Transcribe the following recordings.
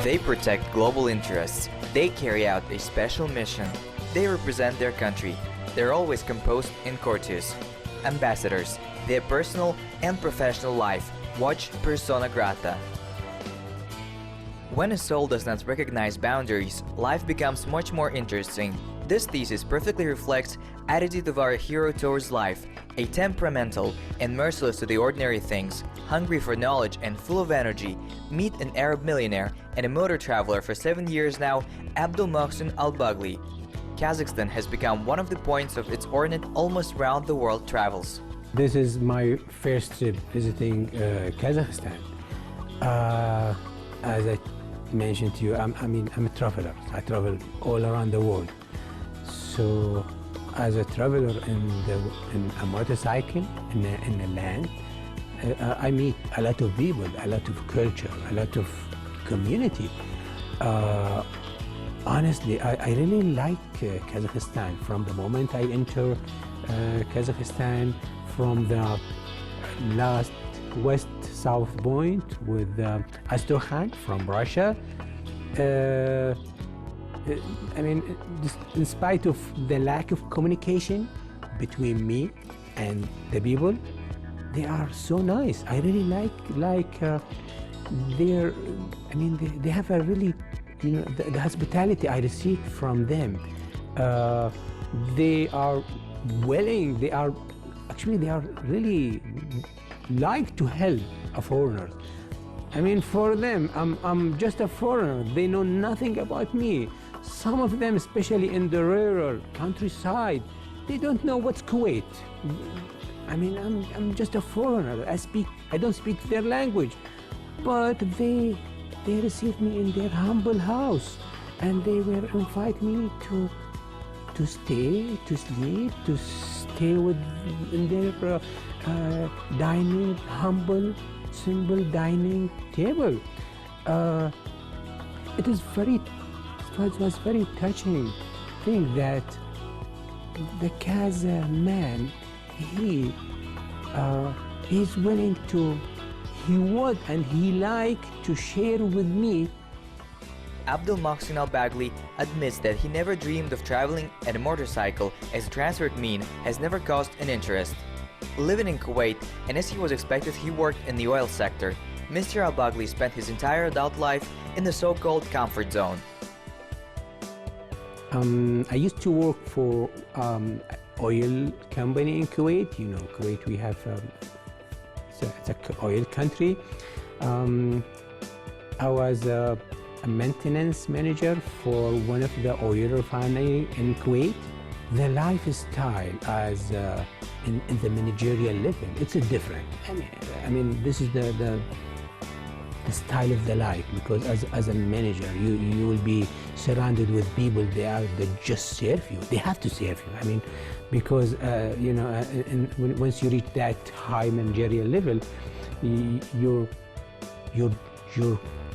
They protect global interests. They carry out a special mission. They represent their country. They're always composed in courtiers. Ambassadors, their personal and professional life. Watch Persona Grata. When a soul does not recognize boundaries, life becomes much more interesting. This thesis perfectly reflects attitude of our hero towards life, a temperamental and merciless to the ordinary things, hungry for knowledge and full of energy. Meet an Arab millionaire and a motor traveler for 7 years now, Abdul Mohsen Al-Bagli. Kazakhstan has become one of the points of its ornate almost round the world travels. This is my first trip visiting Kazakhstan. As I mentioned to you, I'm a traveler. I travel all around the world. So, as a traveler in a motorcycle in the land, I meet a lot of people, a lot of culture, a lot of community. Honestly, I really like Kazakhstan. From the moment I enter Kazakhstan, from the last west-south point with Astrakhan from Russia. I mean, in spite of the lack of communication between me and the people, they are so nice. I really like their. I mean, they have a really, you know, the hospitality I received from them. They are willing. They are really like to help a foreigner. I mean, for them, I'm just a foreigner. They know nothing about me. Some of them, especially in the rural countryside, they don't know what's Kuwait. I mean, I'm just a foreigner. I don't speak their language, but they received me in their humble house, and they will invite me to stay, to sleep, to stay in their dining, humble, simple dining table. It was very touching thing that the Kazakh man, he's willing to, he would and he like to share with me. Abdul Mohsen Al-Bagli admits that he never dreamed of traveling at a motorcycle as a transport mean has never caused an interest. Living in Kuwait, and as he was expected, he worked in the oil sector. Mr. Al-Bagli spent his entire adult life in the so-called comfort zone. I used to work for oil company in Kuwait. You know, Kuwait, we have it's an oil country. I was a maintenance manager for one of the oil refinery in Kuwait. The lifestyle as in the managerial level, it's a different. I mean, this is the style of the life, because as a manager, you will be surrounded with people. They just serve you. They have to serve you. I mean, because you know, once you reach that high managerial level,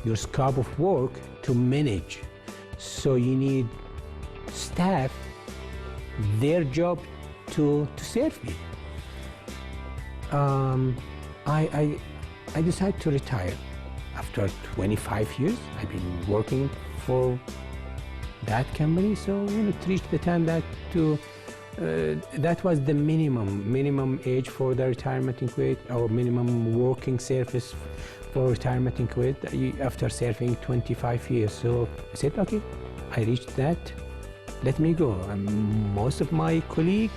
your scope of work to manage. So you need staff, their job to serve me. I decided to retire. After 25 years, I've been working for that company, so when it reached the time that that was the minimum age for the retirement in Kuwait, or minimum working service for retirement in Kuwait, after serving 25 years. So I said, okay, I reached that, let me go. And most of my colleagues,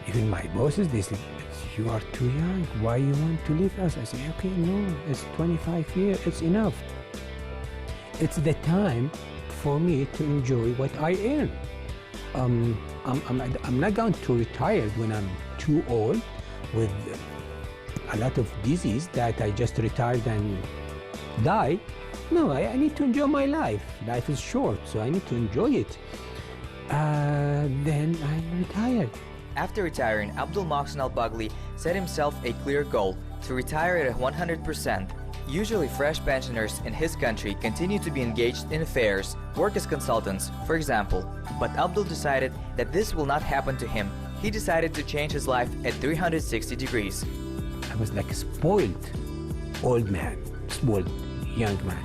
even my bosses, they said, you are too young, why you want to leave us? I say, okay, no, it's 25 years, it's enough. It's the time for me to enjoy what I earn. I'm not going to retire when I'm too old with a lot of disease that I just retired and die. No, I need to enjoy my life. Life is short, so I need to enjoy it. Then I'm retired. After retiring, Abdul Mohsen Al-Bagli set himself a clear goal to retire at 100%. Usually fresh pensioners in his country continue to be engaged in affairs, work as consultants, for example. But Abdul decided that this will not happen to him. He decided to change his life at 360 degrees. I was like a spoiled old man, spoiled young man.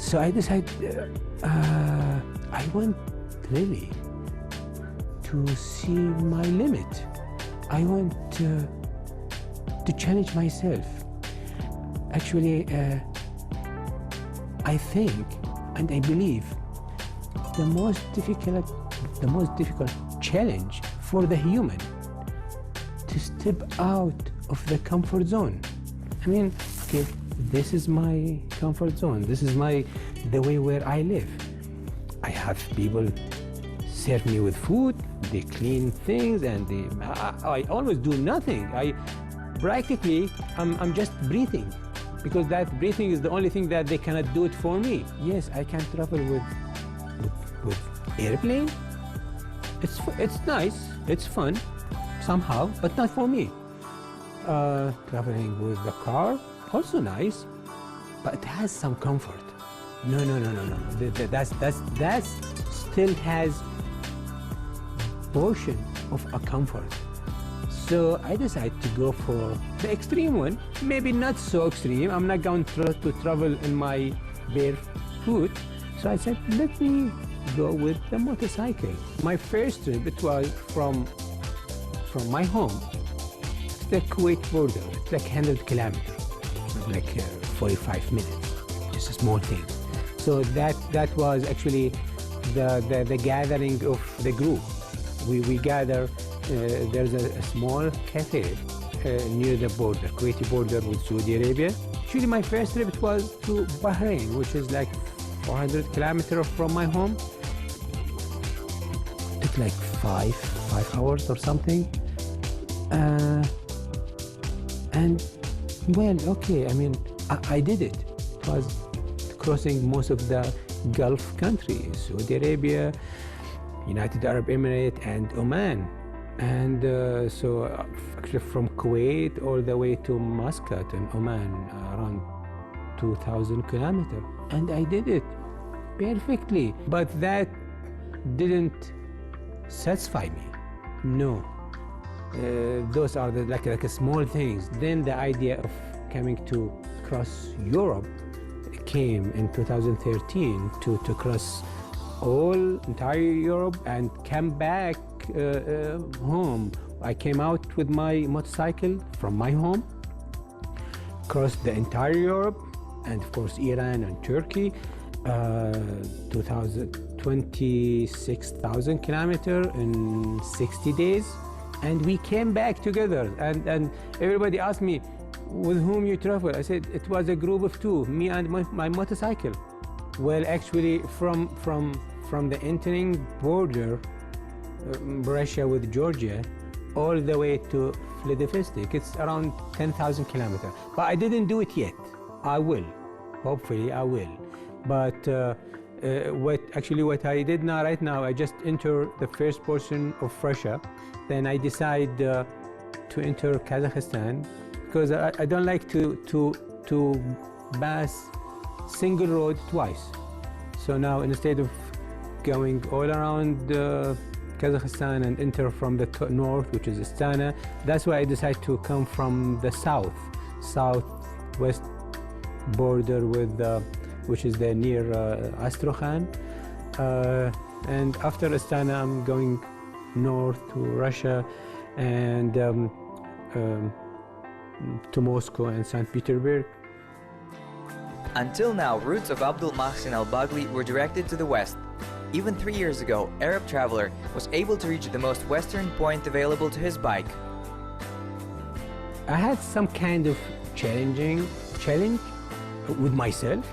So I decided I want really to see my limit. I want to challenge myself. Actually, I think and I believe the most difficult challenge for the human to step out of the comfort zone. I mean, okay, this is my comfort zone. This is the way where I live. I have people serve me with food, they clean things, and I almost do nothing. I'm just breathing, because that breathing is the only thing that they cannot do it for me. Yes, I can travel with airplane. It's nice, it's fun, somehow, but not for me. Traveling with the car, also nice, but it has some comfort. No. That still has portion of a comfort. So I decided to go for the extreme one. Maybe not so extreme. I'm not going to travel in my bare foot. So I said, let me go with the motorcycle. My first trip, it was from my home to the Kuwait border. It's like 100 kilometers, like 45 minutes. Just a small thing. So that was actually the gathering of the group. We gather. There's a small cafe near the border, Kuwaiti border with Saudi Arabia. Actually, my first trip was to Bahrain, which is like 400 kilometers from my home. It took like five hours or something. And well, okay, I mean, I did it. It was crossing most of the Gulf countries, Saudi Arabia, United Arab Emirates, and Oman. And so actually from Kuwait all the way to Muscat in Oman, around 2,000 kilometers. And I did it perfectly. But that didn't satisfy me. No. Those are like small things. Then the idea of coming to cross Europe came in 2013 to cross entire Europe and come back home. I came out with my motorcycle from my home, crossed the entire Europe, and of course Iran and Turkey, 26,000 kilometers in 60 days. And we came back together, and everybody asked me, with whom you travel? I said, it was a group of two, me and my motorcycle. Well, actually, from the entering border, Russia with Georgia, all the way to Vladivostok, it's around 10,000 kilometers. But I didn't do it yet. I will. Hopefully, I will. But what I did now, right now, I just enter the first portion of Russia. Then I decide to enter Kazakhstan, because I don't like to pass single road twice. So now, instead of going all around Kazakhstan and enter from the north, which is Astana, that's why I decided to come from the southwest border with which is the near Astrakhan, and after Astana I'm going north to Russia and to Moscow and St. Petersburg. Until now, routes of Abdul Mahsin al-Bagli were directed to the west. Even 3 years ago, Arab Traveler was able to reach the most western point available to his bike. I had some kind of challenge with myself.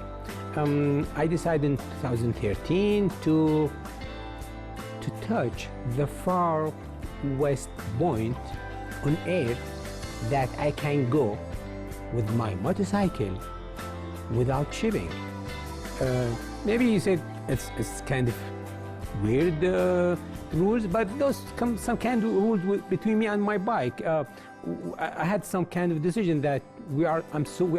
I decided in 2013 to touch the far west point on Earth that I can go with my motorcycle without shipping. Maybe you said it's kind of weird rules, but those some kind of rules between me and my bike. I had some kind of decision that we are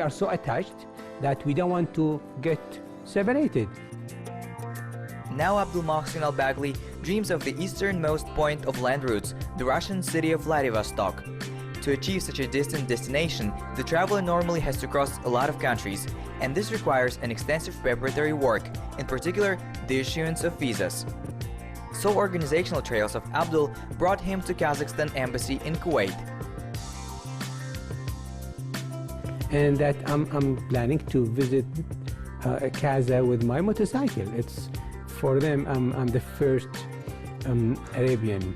so attached that we don't want to get separated. Now Abdul Mahsin al-Bagli dreams of the easternmost point of land routes, the Russian city of Vladivostok. To achieve such a distant destination, the traveler normally has to cross a lot of countries, and this requires an extensive preparatory work, in particular the issuance of visas. So organizational trails of Abdul brought him to Kazakhstan embassy in Kuwait. And that I'm planning to visit Kaza with my motorcycle. It's for them. I'm the first Arabian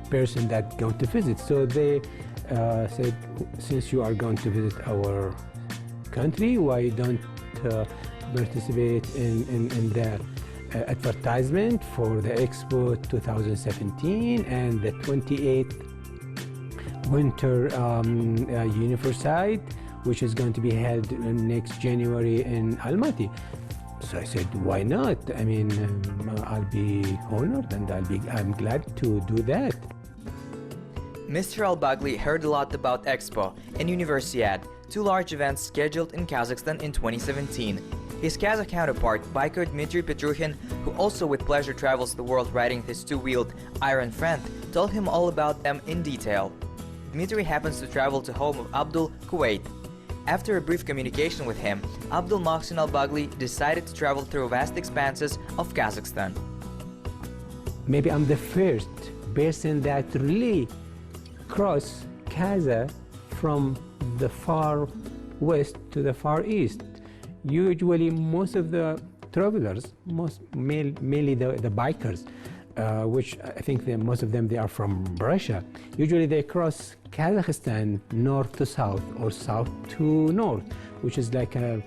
person that going to visit. So they said, since you are going to visit our country, why don't participate in their advertisement for the Expo 2017 and the 28th Winter Universiade, which is going to be held next January in Almaty. So I said, why not? I mean, I'll be honored and I'm glad to do that. Mr. Al-Bagli heard a lot about Expo and Universiade, two large events scheduled in Kazakhstan in 2017. His Kazakh counterpart, biker Dmitry Petruchin, who also with pleasure travels the world riding his two-wheeled Iron Friend, told him all about them in detail. Dmitry happens to travel to home of Abdul, Kuwait. After a brief communication with him, Abdul Mohsin Al-Bagli decided to travel through vast expanses of Kazakhstan. Maybe I'm the first person that really crossed Kaza from the far west to the far east. Usually most of the travelers, mainly the bikers, which I think most of them they are from Russia. Usually they cross Kazakhstan north to south or south to north, which is like a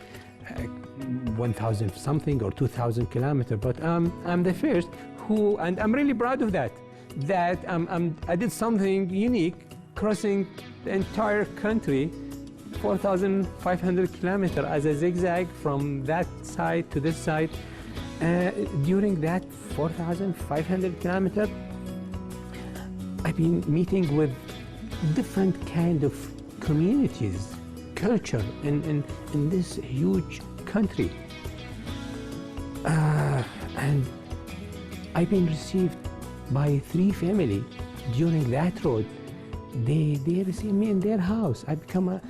1,000 something or 2,000 kilometers. But I'm the first who, and I'm really proud of that. That I did something unique, crossing the entire country, 4,500 kilometers as a zigzag from that side to this side. During that 4,500 kilometers, I've been meeting with different kind of communities, culture in this huge country. And I've been received by 3 families during that road. They receive me in their house. I become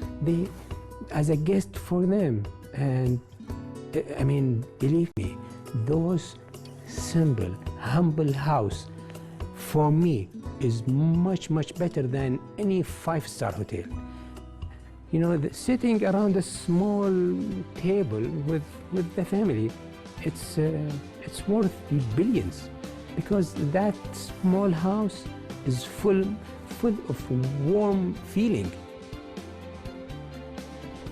as a guest for them. And I mean, believe me, those simple, humble house for me is much better than any 5-star hotel. You know, sitting around a small table with the family, it's worth billions, because that small house is full of warm feeling.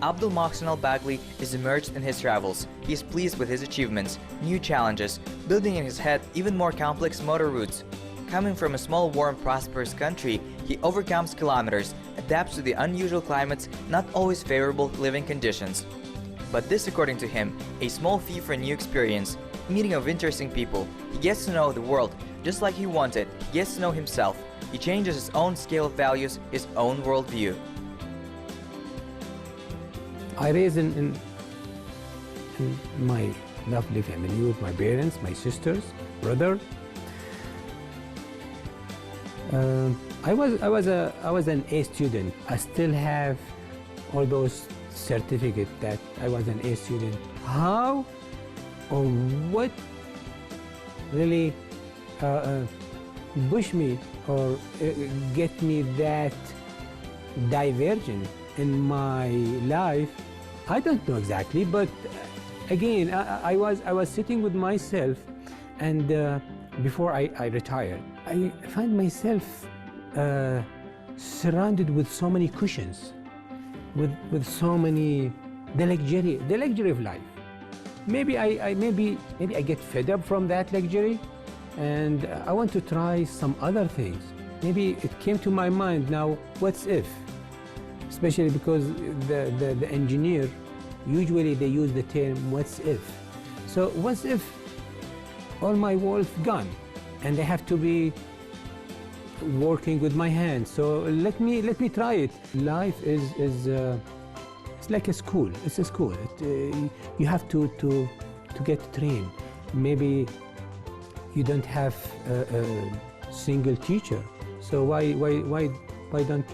Abdul Mohsin Al-Bagli is immersed in his travels. He is pleased with his achievements, new challenges, building in his head even more complex motor routes. Coming from a small, warm, prosperous country, he overcomes kilometers, adapts to the unusual climates, not always favorable living conditions. But this, according to him, a small fee for a new experience, meeting of interesting people. He gets to know the world just like he wanted. He gets to know himself. He changes his own scale of values, his own worldview. I raised in my lovely family with my parents, my sisters, brother. I was an A student. I still have all those certificates that I was an A student. How or what really pushed me or get me that divergent in my life, I don't know exactly, but again, I was sitting with myself, and before I retired, I find myself surrounded with so many cushions, with so many the luxury of life. Maybe I get fed up from that luxury, and I want to try some other things. Maybe it came to my mind now, what's if? Especially because the engineer, usually they use the term what's if. So what's if all my wealth gone and I have to be working with my hands? So let me try it. Life is it's like a school. It's a school. You have to get trained. Maybe you don't have a single teacher. So why don't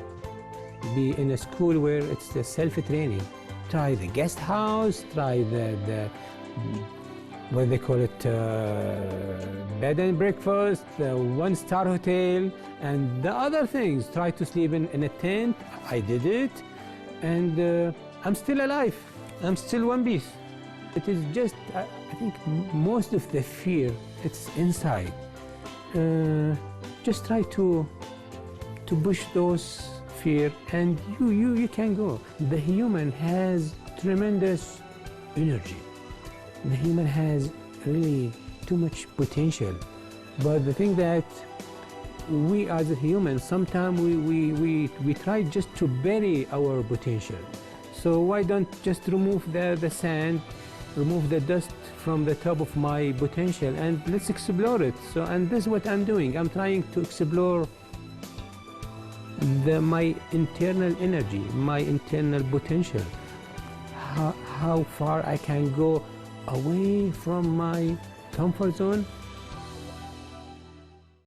be in a school where it's the self-training. Try the guest house, try the what they call it, bed and breakfast, the one-star hotel, and the other things. Try to sleep in a tent. I did it, and I'm still alive. I'm still one piece. It is just, I think most of the fear, it's inside. Just try to push those fear, and you can go. The human has tremendous energy. The human has really too much potential. But the thing that we as a human, sometimes we try just to bury our potential. So why don't just remove the sand, remove the dust from the top of my potential, and let's explore it. So, and this is what I'm doing. I'm trying to explore my internal energy, my internal potential. How far I can go away from my comfort zone